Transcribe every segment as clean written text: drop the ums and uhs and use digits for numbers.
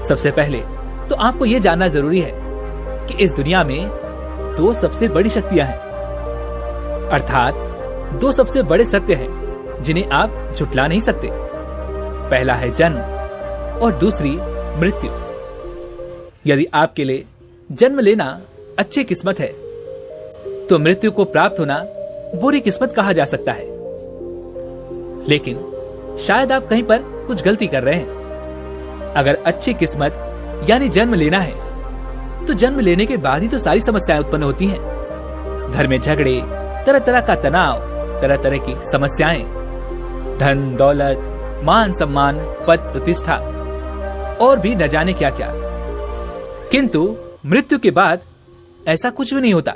सबसे पहले तो आपको यह जानना जरूरी है कि इस दुनिया में दो सबसे बड़ी शक्तियां हैं, अर्थात दो सबसे बड़े सत्य हैं जिन्हें आप झुटला नहीं सकते। पहला है जन्म और दूसरी मृत्यु। यदि आपके लिए जन्म लेना अच्छी किस्मत है तो मृत्यु को प्राप्त होना बुरी किस्मत कहा जा सकता है। लेकिन शायद आप कहीं पर कुछ गलती कर रहे हैं। अगर अच्छी किस्मत यानी जन्म लेना है तो जन्म लेने के बाद ही तो सारी समस्याएं उत्पन्न होती हैं। घर में झगड़े, तरह तरह का तनाव, तरह तरह की समस्याएं, धन दौलत, मान सम्मान, पद प्रतिष्ठा और भी न जाने क्या क्या। किंतु मृत्यु के बाद ऐसा कुछ भी नहीं होता,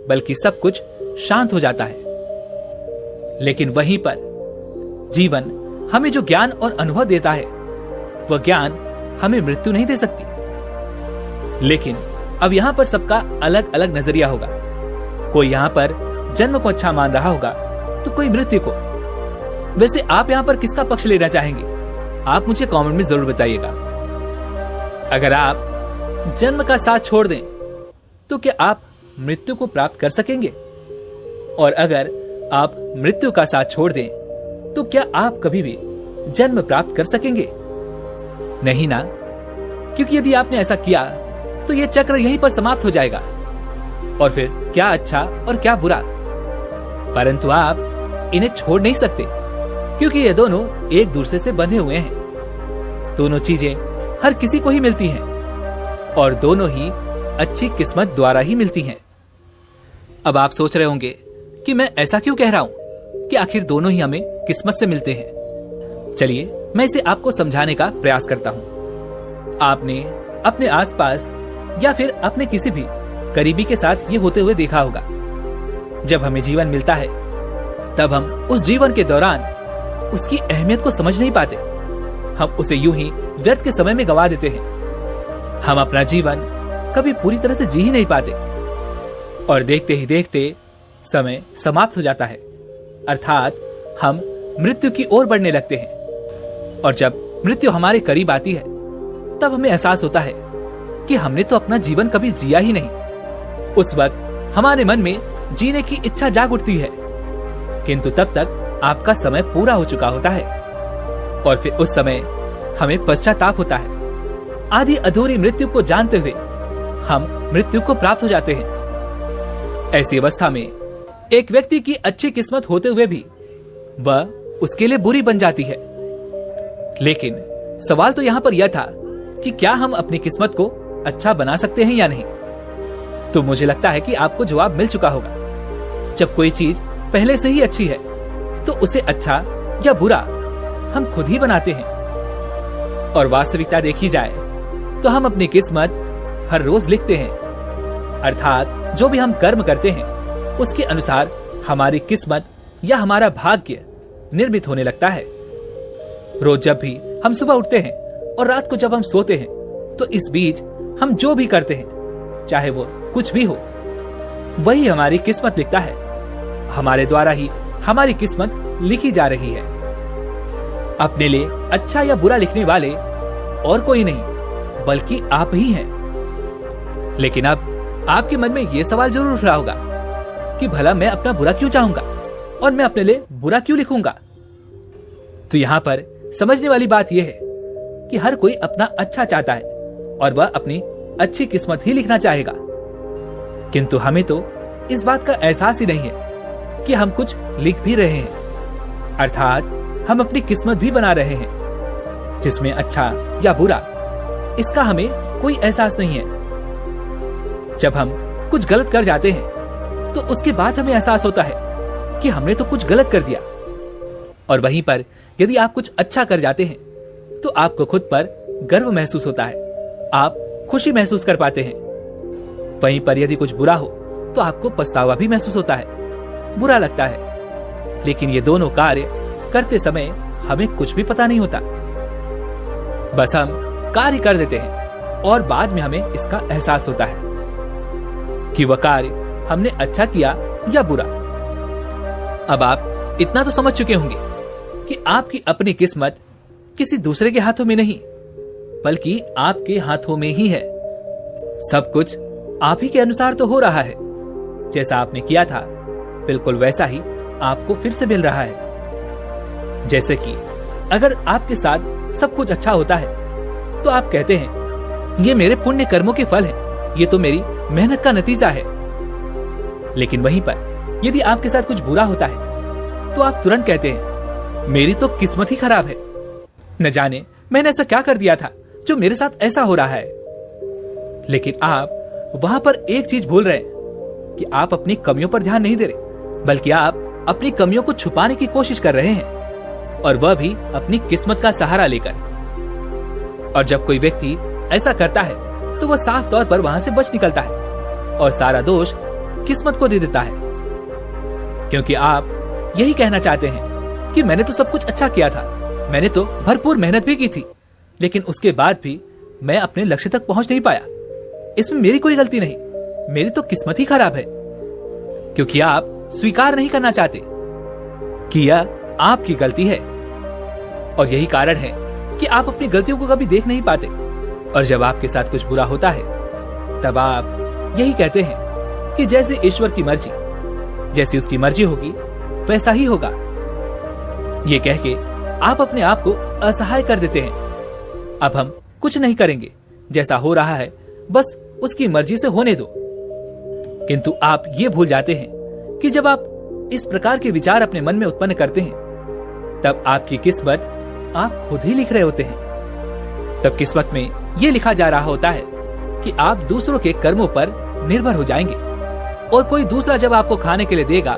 बल्कि सब कुछ शांत हो जाता है। लेकिन वहीं पर जीवन हमें जो ज्ञान और अनुभव देता है वह ज्ञान हमें मृत्यु नहीं दे सकती। लेकिन अब यहां पर सबका अलग अलग नजरिया होगा। कोई यहां पर जन्म को अच्छा मान रहा होगा तो कोई मृत्यु को। वैसे आप यहां पर किसका पक्ष लेना चाहेंगे? आप मुझे कमेंट में जरूर बताइएगा। अगर आप जन्म का साथ छोड़ दें तो क्या आप मृत्यु को प्राप्त कर सकेंगे? और अगर आप मृत्यु का साथ छोड़ दें तो क्या आप कभी भी जन्म प्राप्त कर सकेंगे? नहीं ना, क्योंकि यदि आपने ऐसा किया तो यह चक्र यहीं पर समाप्त हो जाएगा। और फिर क्या अच्छा और क्या बुरा। परंतु आप इन्हें छोड़ नहीं सकते, क्योंकि ये दोनों एक दूसरे से बंधे हुए हैं। दोनों चीजें हर किसी को ही मिलती हैं और दोनों ही अच्छी किस्मत द्वारा ही मिलती हैं। अब आप सोच रहे होंगे कि मैं ऐसा क्यों कह रहा हूं कि आखिर दोनों ही हमें किस्मत से मिलते हैं। चलिए मैं इसे आपको समझाने का प्रयास करता हूं। आपने अपने आसपास या फिर अपने किसी भी करीबी के साथ ये होते हुए देखा होगा। जब हमें जीवन मिलता है तब हम उस जीवन के दौरान उसकी अहमियत को समझ नहीं पाते। हम उसे यूं ही व्यर्थ के समय में गंवा देते हैं। हम अपना जीवन कभी पूरी तरह से जी ही नहीं पाते और देखते ही देखते समय समाप्त हो जाता है, अर्थात हम मृत्यु की ओर बढ़ने लगते हैं। और जब मृत्यु हमारे करीब आती है तब हमें एहसास होता है कि हमने तो अपना जीवन कभी जिया ही नहीं। उस वक्त हमारे मन में जीने की इच्छा जाग उठती है, किंतु तब तक आपका समय पूरा हो चुका होता है और फिर उस समय हमें पश्चाताप होता है। आधी अधूरी मृत्यु को जानते हुए हम मृत्यु को प्राप्त हो जाते हैं। ऐसी अवस्था में एक व्यक्ति की अच्छी किस्मत होते हुए भी वह उसके लिए बुरी बन जाती है। लेकिन सवाल तो यहाँ पर यह था कि क्या हम अपनी किस्मत को अच्छा बना सकते हैं या नहीं? तो मुझे लगता है कि आपको जवाब मिल चुका होगा। जब कोई चीज पहले से ही अच्छी है तो उसे अच्छा या बुरा हम खुद ही बनाते हैं। और वास्तविकता देखी जाए तो हम अपनी किस्मत हर रोज लिखते हैं, अर्थात जो भी हम कर्म करते हैं उसके अनुसार हमारी किस्मत या हमारा भाग्य निर्मित होने लगता है। रोज जब भी हम सुबह उठते हैं और रात को जब हम सोते हैं तो इस बीच हम जो भी करते हैं, चाहे वो कुछ भी हो, वही हमारी किस्मत लिखता है। हमारे द्वारा ही हमारी किस्मत लिखी जा रही है। अपने लिए अच्छा या बुरा लिखने वाले और कोई नहीं बल्कि आप ही हैं। लेकिन अब आपके मन में यह सवाल जरूर उठ रहा होगा कि भला मैं अपना बुरा क्यों चाहूंगा और मैं अपने लिए बुरा क्यों लिखूंगा? तो यहाँ पर समझने वाली बात यह है कि हर कोई अपना अच्छा चाहता है और वह अपनी अच्छी किस्मत ही लिखना चाहेगा। किंतु हमें तो इस बात का एहसास ही नहीं है कि हम कुछ लिख भी रहे हैं, अर्थात हम अपनी किस्मत भी बना रहे हैं, जिसमें अच्छा या बुरा इसका हमें कोई एहसास नहीं है। जब हम कुछ गलत कर जाते हैं तो उसके बाद हमें एहसास होता है कि हमने तो कुछ गलत कर दिया। और वहीं पर यदि आप कुछ अच्छा कर जाते हैं तो आपको खुद पर गर्व महसूस होता है, आप खुशी महसूस कर पाते हैं। वहीं पर यदि कुछ बुरा हो तो आपको पछतावा भी महसूस होता है, बुरा लगता है। लेकिन ये दोनों कार्य करते समय हमें कुछ भी पता नहीं होता, बस हम कार्य कर देते हैं और बाद में हमें इसका एहसास होता है कि वह कार्य हमने अच्छा किया या बुरा। अब आप इतना तो समझ चुके होंगे कि आपकी अपनी किस्मत किसी दूसरे के हाथों में नहीं बल्कि आपके हाथों में ही है। सब कुछ आप ही के अनुसार तो हो रहा है। जैसा आपने किया था बिल्कुल वैसा ही आपको फिर से मिल रहा है। जैसे कि अगर आपके साथ सब कुछ अच्छा होता है तो आप कहते हैं ये मेरे पुण्य कर्मों के फल है, ये तो मेरी मेहनत का नतीजा है। लेकिन वहीं पर यदि आपके साथ कुछ बुरा होता है तो आप तुरंत कहते हैं मेरी तो किस्मत ही खराब है, न जाने मैंने ऐसा क्या कर दिया था जो मेरे साथ ऐसा हो रहा है। लेकिन आप वहां पर एक चीज भूल रहे हैं कि आप अपनी कमियों पर ध्यान नहीं दे रहे, बल्कि आप अपनी कमियों को छुपाने की कोशिश कर रहे हैं, और वह भी अपनी किस्मत का सहारा लेकर। और जब कोई व्यक्ति ऐसा करता है तो वह साफ तौर पर वहां से बच निकलता है और सारा दोष किस्मत को दे देता है, क्योंकि आप यही कहना चाहते हैं कि मैंने तो सब कुछ अच्छा किया था, मैंने तो भरपूर मेहनत भी की थी, लेकिन उसके बाद भी मैं अपने लक्ष्य तक पहुंच नहीं पाया। इसमें मेरी कोई गलती नहीं, मेरी तो किस्मत ही खराब है। क्योंकि आप स्वीकार नहीं करना चाहते कि यह आपकी गलती है, और यही कारण है कि आप अपनी गलतियों को कभी देख नहीं पाते। और जब आपके साथ कुछ बुरा होता है तब आप यही कहते हैं कि जैसे ईश्वर की मर्जी, जैसी उसकी मर्जी होगी वैसा ही होगा। ये कह के आप अपने आप को असहाय कर देते हैं। अब हम कुछ नहीं करेंगे, जैसा हो रहा है बस उसकी मर्जी से होने दो। किंतु आप ये भूल जाते हैं कि जब आप इस प्रकार के विचार अपने मन में उत्पन्न करते हैं तब आपकी किस्मत आप खुद ही लिख रहे होते हैं। तब किस्मत में यह लिखा जा रहा होता है कि आप दूसरों के कर्मों पर निर्भर हो जाएंगे, और कोई दूसरा जब आपको खाने के लिए देगा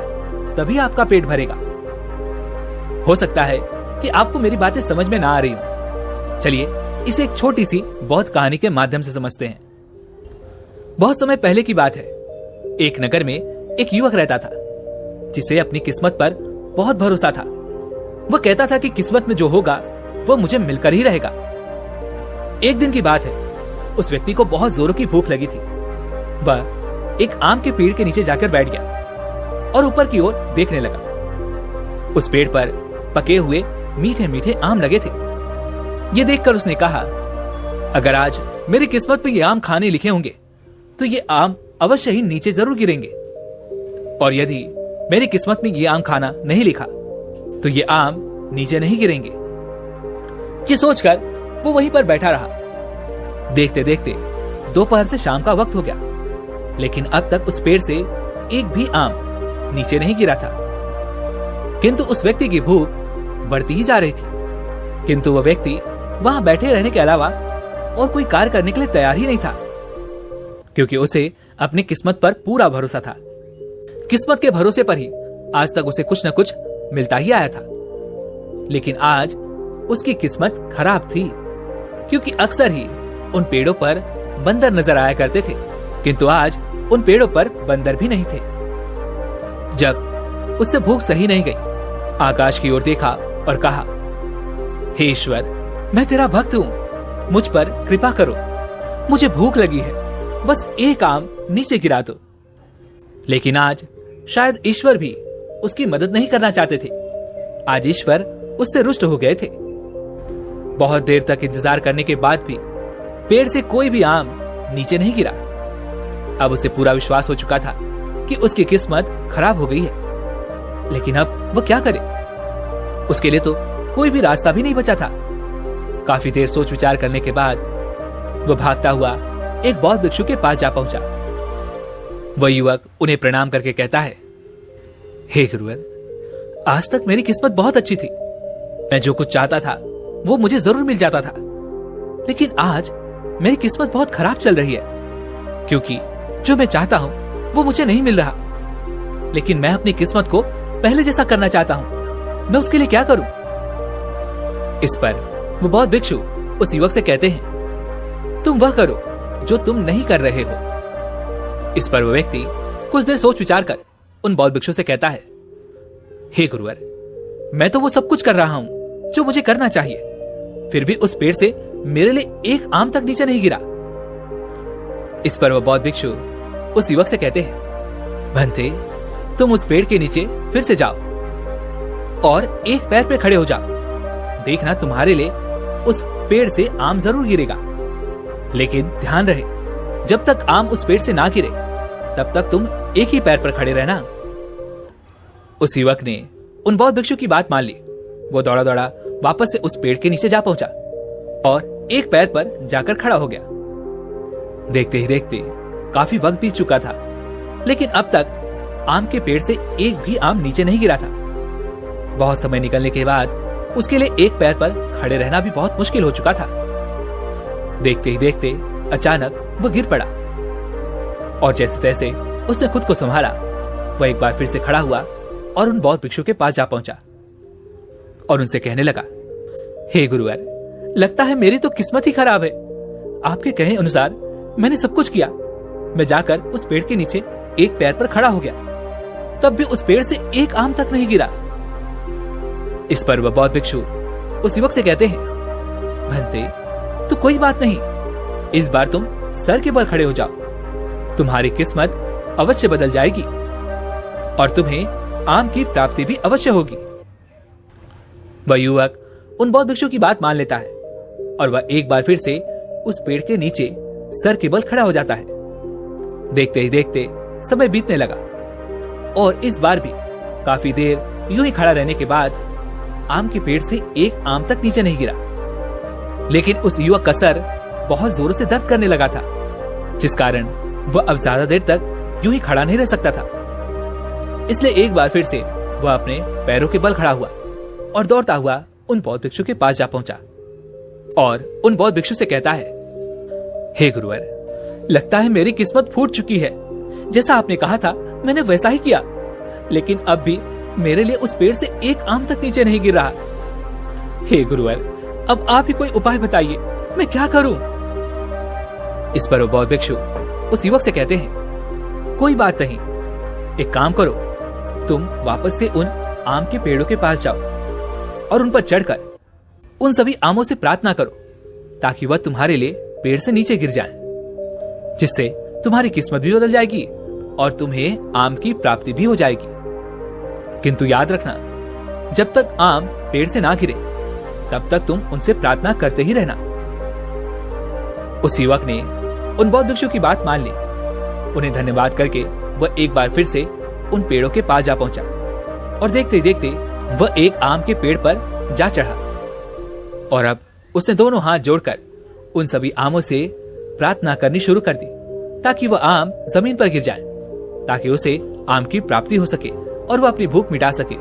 तभी आपका पेट भरेगा। हो सकता है कि आपको मेरी बातें समझ में ना आ रही हो। चलिए इसे एक छोटी सी बौद्ध कहानी के माध्यम से समझते हैं। बहुत समय पहले की बात है। एक नगर में एक युवक रहता था जिसे अपनी किस्मत पर बहुत भरोसा था। वह कहता था कि किस्मत में जो होगा वह मुझे मिलकर ही रहेगा। एक दिन की बात है, उस व्यक्ति को बहुत जोरों की भूख लगी थी। वह एक आम के पेड़ के नीचे जाकर बैठ गया और ऊपर की ओर देखने लगा। उस पेड़ पर पके हुए मीठे मीठे आम लगे थे। ये देखकर उसने कहा, अगर आज मेरी किस्मत में ये आम खाने लिखे होंगे तो ये आम अवश्य ही नीचे जरूर गिरेंगे, और यदि मेरी किस्मत में ये आम खाना नहीं लिखा तो ये आम नीचे नहीं गिरेंगे। ये सोचकर वो वहीं पर बैठा रहा। देखते देखते दोपहर से शाम का वक्त हो गया, लेकिन अब तक उस पेड़ से एक भी आम नीचे नहीं गिरा था। किंतु उस व्यक्ति की भूख बढ़ती ही जा रही थी, किंतु वह व्यक्ति वहां बैठे रहने के अलावा और कोई कार्य करने के लिए तैयार ही नहीं था, क्योंकि उसे अपनी किस्मत पर पूरा भरोसा था। किस्मत के भरोसे पर ही आज तक उसे कुछ न कुछ मिलता ही आया था। लेकिन आज उसकी किस्मत खराब थी, क्योंकि अक्सर ही उन पेड़ों पर बंदर नजर आया करते थे, किंतु आज उन पेड़ों पर बंदर भी नहीं थे। जब उससे भूख सही नहीं गई, आकाश की ओर देखा और कहा, हे ईश्वर, मैं तेरा भक्त हूँ, मुझ पर कृपा करो, मुझे भूख लगी है, बस एक आम नीचे गिरा दो। लेकिन आज शायद ईश्वर भी उसकी मदद नहीं करना चाहते थे। आज ईश्वर उससे रुष्ट हो गए थे। बहुत देर तक इंतजार करने के बाद भी पेड़ से कोई भी आम नीचे नहीं गिरा। अब उसे पूरा विश्वास हो चुका था कि उसकी किस्मत खराब हो गई है, लेकिन अब वो क्या करे? उसके लिए तो कोई भी रास्ता भी नहीं बचा था। काफी देर सोच विचार करने के बाद वो भागता हुआ एक बौद्ध भिक्षु के पास जा पहुंचा। वह युवक उन्हें प्रणाम करके कहता है, हे गुरुवर, आज तक मेरी किस्मत बहुत अच्छी थी। मैं जो कुछ चाहता था वो मुझे जरूर मिल जाता था, लेकिन आज मेरी किस्मत बहुत खराब चल रही है, क्योंकि जो मैं चाहता हूं वो मुझे नहीं मिल रहा। लेकिन मैं अपनी किस्मत को पहले जैसा करना चाहता हूं, मैं उसके लिए क्या करूं? इस पर वो बौद्ध भिक्षु उस युवक से कहते हैं, तुम वह करो जो तुम नहीं कर रहे हो। इस पर वो व्यक्ति कुछ देर सोच विचार कर उन बौद्ध भिक्षु से कहता है, हे गुरुवर, मैं तो वो सब कुछ कर रहा हूं जो मुझे करना चाहिए, फिर भी उस पेड़ से मेरे लिए एक आम तक नीचे नहीं गिरा। इस पर वो बौद्ध भिक्षु उस युवक से कहते हैं, भंते, तुम उस पेड़ के नीचे फिर से जाओ और एक पैर पे खड़े हो जाओ। देखना तुम्हारे लिए उस पेड़ से आम जरूर गिरेगा, लेकिन ध्यान रहे जब तक आम उस पेड़ से ना गिरे तब तक तुम एक ही पैर पर खड़े रहना। उस युवक ने उन बौद्ध भिक्षु की बात मान ली। वो दौड़ा दौड़ा वापस से उस पेड़ के नीचे जा पहुंचा और एक पैर पर जाकर खड़ा हो गया। देखते ही देखते काफी वक्त बीत चुका था, लेकिन अब तक आम के पेड़ से एक भी आम नीचे नहीं गिरा था। बहुत समय निकलने के बाद उसके लिए एक पैर पर खड़े रहना भी बहुत मुश्किल हो चुका था। देखते ही देखते अचानक वो गिर पड़ा और जैसे तैसे उसने खुद को संभाला। वह एक बार फिर से खड़ा हुआ और उन बौद्ध भिक्षु के पास जा पहुंचा और उनसे कहने लगा, हे गुरुवर, लगता है मेरी तो किस्मत ही खराब है। आपके कहे अनुसार मैंने सब कुछ किया। मैं जाकर उस पेड़ के नीचे एक पैर पर खड़ा हो गया, तब भी उस पेड़ से एक आम तक नहीं गिरा। इस पर वह बौद्ध भिक्षु उस युवक से कहते हैं, भंते, तो कोई बात नहीं, इस बार तुम सर के बल खड़े हो जाओ। तुम्हारी किस्मत अवश्य बदल जाएगी और तुम्हें आम की प्राप्ति भी अवश्य होगी। वह युवक उन बौद्ध भिक्षु की बात मान लेता है और वह एक बार फिर से उस पेड़ के नीचे सर के बल खड़ा हो जाता है। देखते ही देखते समय बीतने लगा और इस बार भी काफी देर यूं ही खड़ा रहने के बाद आम के पेड़ से एक आम तक नीचे नहीं गिरा। लेकिन उस युवक का सर बहुत जोरों से दर्द करने लगा था, जिस कारण वह अब ज्यादा देर तक यूं ही खड़ा नहीं रह सकता था। इसलिए एक बार फिर से वह अपने पैरों के बल खड़ा हुआ और दौड़ता हुआ उन बौद्ध भिक्षु के पास जा पहुंचा और उन बौद्ध भिक्षु से कहता है, हे गुरुवर, लगता है मेरी किस्मत फूट चुकी है। जैसा आपने कहा था मैंने वैसा ही किया, लेकिन अब भी मेरे लिए उस पेड़ से एक आम तक नीचे नहीं गिर रहा। हे गुरुवर, अब आप ही कोई उपाय बताइए, मैं क्या करूं? इस पर वो बौद्ध भिक्षु उस युवक से कहते हैं, कोई बात नहीं, एक काम करो, तुम वापस से उन आम के पेड़ों के पास जाओ और उन पर चढ़कर उन सभी आमों से प्रार्थना करो ताकि वह तुम्हारे लिए पेड़ से नीचे गिर जाएं, जिससे तुम्हारी किस्मत भी बदल जाएगी और तुम्हें आम की प्राप्ति भी हो जाएगी। किंतु याद रखना, जब तक आम पेड़ से ना गिरे तब तक तुम उनसे प्रार्थना करते ही रहना। उस युवक ने उन बौद्ध भिक्षु की बात मान ली। उन्हें धन्यवाद करके वह एक बार फिर से उन पेड़ों के पास जा पहुंचा और देखते ही देखते वह एक आम के पेड़ पर जा चढ़ा और अब उसने दोनों हाथ जोड़कर उन सभी आमों से प्रार्थना करनी शुरू कर दी ताकि वह आम जमीन पर गिर जाए, ताकि उसे आम की प्राप्ति हो सके और वह अपनी भूख मिटा सके।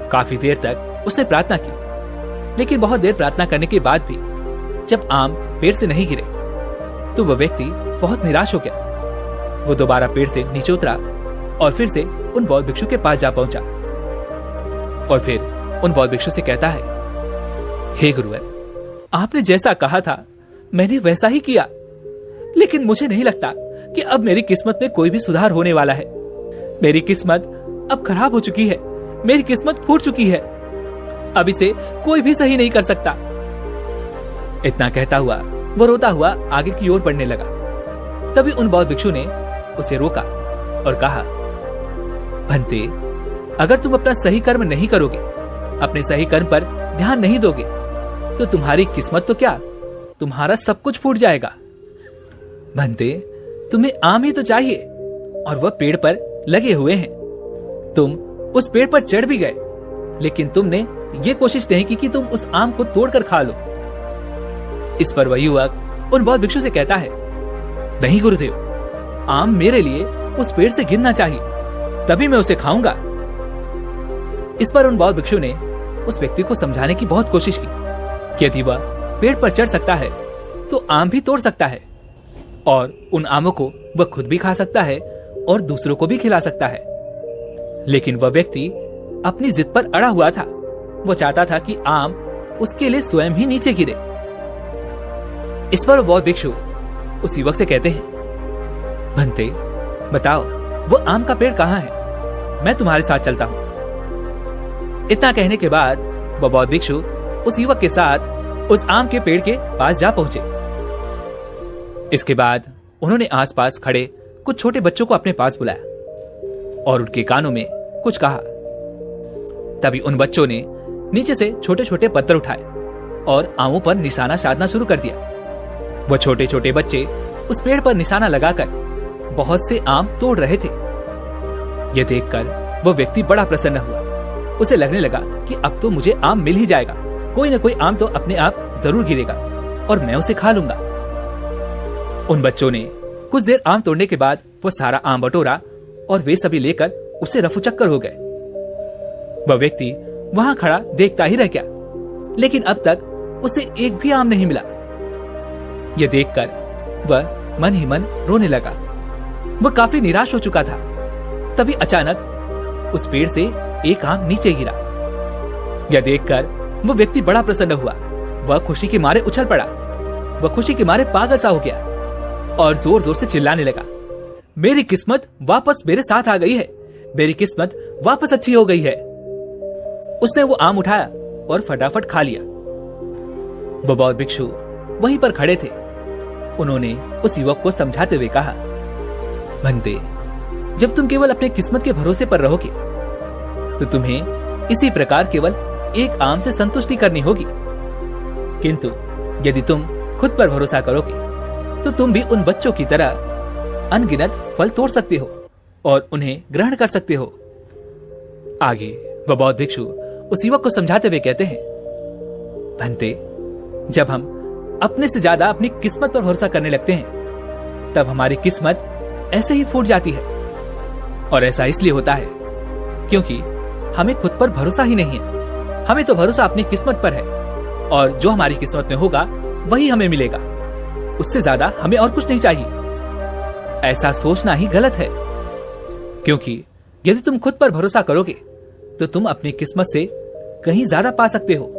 काफी देर तक उसने प्रार्थना की, लेकिन बहुत देर प्रार्थना करने के बाद भी जब आम पेड़ से नहीं गिरे तो वह व्यक्ति बहुत निराश हो गया। वो दोबारा पेड़ से नीचे उतरा और फिर से उन बौद्ध भिक्षु के पास जा पहुंचा और फिर उन बौद्ध भिक्षु से कहता है, हे गुरुवर, आपने जैसा कहा था मैंने वैसा ही किया, लेकिन मुझे नहीं लगता कि अब मेरी किस्मत में कोई भी सुधार होने वाला है। मेरी किस्मत अब खराब हो चुकी है, मेरी किस्मत फूट चुकी है, अब इसे कोई भी सही नहीं कर सकता। इतना कहता हुआ वो रोता हुआ आगे की ओर बढ़ने लगा। तभी उन बौद्ध भिक्षु ने उसे रोका और कहा, भंते, अगर तुम अपना सही कर्म नहीं करोगे, अपने सही कर्म पर ध्यान नहीं दोगे, तो तुम्हारी किस्मत तो क्या, तुम्हारा सब कुछ फूट जाएगा। भंते, तुम्हें आम ही तो चाहिए और वह पेड़ पर लगे हुए हैं। तुम उस पेड़ पर चढ़ भी गए, लेकिन तुमने ये कोशिश नहीं की कि तुम उस आम को तोड़कर खा लो। इस पर वह युवक उन बौद्ध भिक्षु से कहता है, नहीं गुरुदेव, आम मेरे लिए उस पेड़ से गिरना चाहिए, तभी मैं उसे खाऊंगा। इस पर उन बौद्ध भिक्षु ने उस व्यक्ति को समझाने की बहुत कोशिश की कि यदि वह पेड़ पर चढ़ सकता है तो आम भी तोड़ सकता है और उन आमों को वह खुद भी खा सकता है और दूसरों को भी खिला सकता है। लेकिन वह व्यक्ति अपनी जिद पर अड़ा हुआ था। वो चाहता था कि आम उसके लिए स्वयं ही नीचे गिरे। इस पर बौद्ध भिक्षु उस युवक से कहते हैं, भंते, बताओ वो आम का पेड़ कहाँ है, मैं तुम्हारे साथ चलता हूँ। इतना कहने के बाद वह बौद्ध भिक्षु उस युवक के साथ उस आम के पेड़ के पास जा पहुंचे। इसके बाद उन्होंने आसपास खड़े कुछ छोटे बच्चों को अपने पास बुलाया और उनके कानों में कुछ कहा। तभी उन बच्चों ने नीचे से छोटे छोटे पत्थर उठाए और आमों पर निशाना साधना शुरू कर दिया। वो छोटे छोटे बच्चे उस पेड़ पर निशाना लगाकर बहुत से आम तोड़ रहे थे। यह देखकर वो व्यक्ति बड़ा प्रसन्न हुआ। उसे लगने लगा कि अब तो मुझे आम मिल ही जाएगा, कोई न कोई आम तो अपने आप जरूर गिरेगा और मैं उसे खा लूंगा। उन बच्चों ने कुछ देर आम तोड़ने के बाद वो सारा आम बटोरा और वे सभी लेकर उसे रफूचक्कर हो गए। वह व्यक्ति वहां खड़ा देखता ही रह गया, लेकिन अब तक उसे एक भी आम नहीं मिला। यह देखकर वह मन ही मन रोने लगा। वह काफी निराश हो चुका था। तभी अचानक उस पेड़ से एक आम नीचे गिरा। यह देखकर वो व्यक्ति बड़ा प्रसन्न हुआ। वह खुशी के मारे उछल पड़ा। वह खुशी के मारे पागल सा हो गया और जोर जोर से चिल्लाने लगा, मेरी किस्मत वापस मेरे साथ आ गई है, मेरी किस्मत वापस अच्छी हो गई है। उसने वो आम उठाया और फटाफट खा लिया। वो बौद्ध भिक्षु वहीं पर खड़े थे। उन्होंने उस युवक को समझाते हुए कहा, भंते, जब तुम केवल अपने किस्मत के भरोसे पर रहोगे तो तुम्हें इसी प्रकार केवल एक आम से संतुष्टि करनी होगी। किंतु यदि तुम खुद पर भरोसा करोगे तो तुम भी उन बच्चों की तरह अनगिनत फल तोड़ सकते हो और उन्हें ग्रहण कर सकते हो। आगे वह बौद्ध भिक्षु उस युवक को समझाते हुए कहते हैं, भंते, जब हम अपने से ज्यादा अपनी किस्मत पर भरोसा करने लगते हैं तब हमारी किस्मत ऐसे ही फूट जाती है। और ऐसा इसलिए होता है क्योंकि हमें खुद पर भरोसा ही नहीं है। हमें तो भरोसा अपनी किस्मत पर है और जो हमारी किस्मत में होगा वही हमें मिलेगा। उससे ज्यादा हमें और कुछ नहीं चाहिए। ऐसा सोचना ही गलत है, क्योंकि यदि तुम खुद पर भरोसा करोगे तो तुम अपनी किस्मत से कहीं ज्यादा पा सकते हो।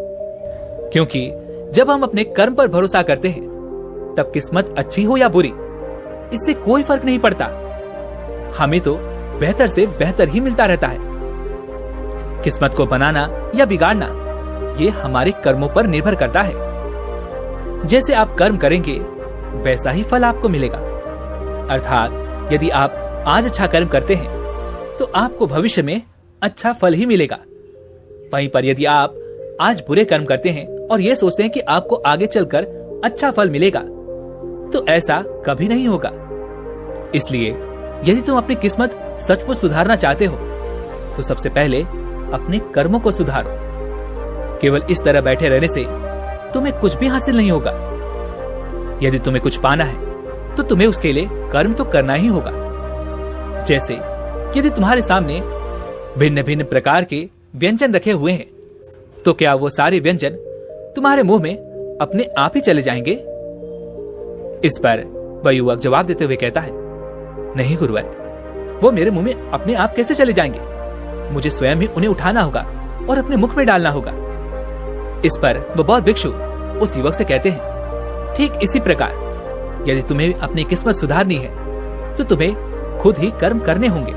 क्योंकि जब हम अपने कर्म पर भरोसा करते हैं तब किस्मत अच्छी हो या बुरी इससे कोई फर्क नहीं पड़ता। हमें तो बेहतर से बेहतर ही मिलता रहता है। किस्मत को बनाना या बिगाड़ना ये हमारे कर्मों पर निर्भर करता है। जैसे आप कर्म करेंगे वैसा ही फल आपको मिलेगा। अर्थात यदि आप आज अच्छा कर्म करते हैं तो आपको भविष्य में अच्छा फल ही मिलेगा। वहीं पर यदि आप आज बुरे कर्म करते हैं और ये सोचते हैं कि आपको आगे चलकर अच्छा फल मिलेगा तो ऐसा कभी नहीं होगा। इसलिए यदि तुम अपनी किस्मत सचमुच सुधारना चाहते हो तो सबसे पहले अपने कर्मों को सुधारो। केवल इस तरह बैठे रहने से तुम्हें कुछ भी हासिल नहीं होगा। यदि तुम्हें कुछ पाना है तो तुम्हें उसके लिए कर्म तो करना ही होगा। जैसे यदि तुम्हारे सामने भिन्न भिन्न प्रकार के व्यंजन रखे हुए हैं तो क्या वो सारे व्यंजन तुम्हारे मुंह में अपने आप ही चले जाएंगे? इस पर वह युवक जवाब देते हुए कहता है, नहीं गुरुवर, वो मेरे मुंह में अपने आप कैसे चले जाएंगे? मुझे स्वयं ही उन्हें उठाना होगा और अपने मुख में डालना होगा। इस पर वह बौद्ध भिक्षु उस युवक से कहते हैं, ठीक इसी प्रकार यदि तुम्हें अपनी किस्मत सुधारनी है तो तुम्हें खुद ही कर्म करने होंगे।